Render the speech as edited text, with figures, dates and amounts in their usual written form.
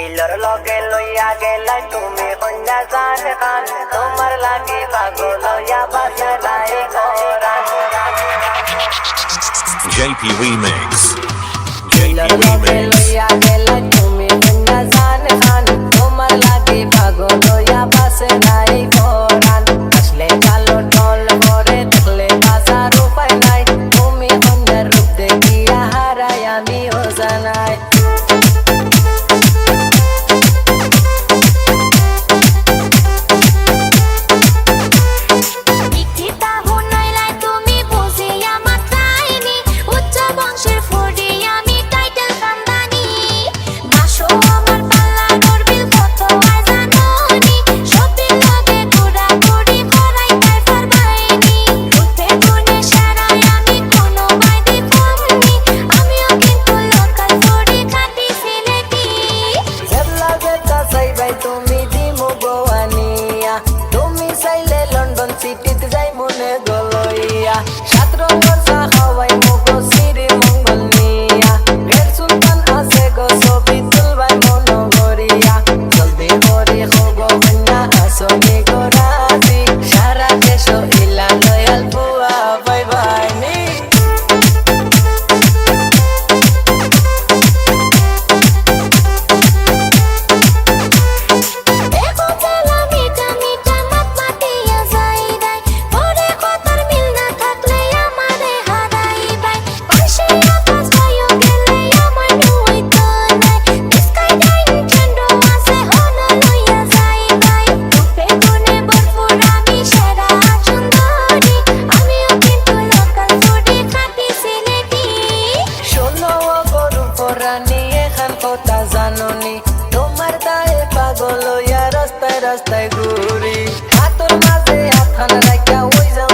জেলর লগে লইয়া গেলাই তুমি কন্যা জান খান তোমার লাগি পাগল হইয়া বাসে নাই কোরআন JP Remix. জেলর লগে লইয়া গেলাই তুমি কন্যা জান খান তোমার লাগি পাগল হইয়া বাসে নাই কোরআন আসলে কালো ঢল করে দেখলে বাজার উপায় নাই তুমি কন্যার রূপ দেখিয়া হারাই আমিও জানাই সিটিতে যাই মনে গলইয়া সাত রঙের চা খাওয়াই মগো সিঁড়ির মঙ্গল নিয়া ফের সুলতান আছে গো ছবি তুলবাই মন ভরিয়া জলদি করি হগো কন্যা আসনি গো রাজি সারা দেশ ইলা লয়াল বুয়া বাই বাই নি কথা জাননি তোমার দায়ে পাগল হইয়া রাস্তায় রাস্তায় ঘুরি হাতের মাঝে হাতখানা রাখা ওই যাও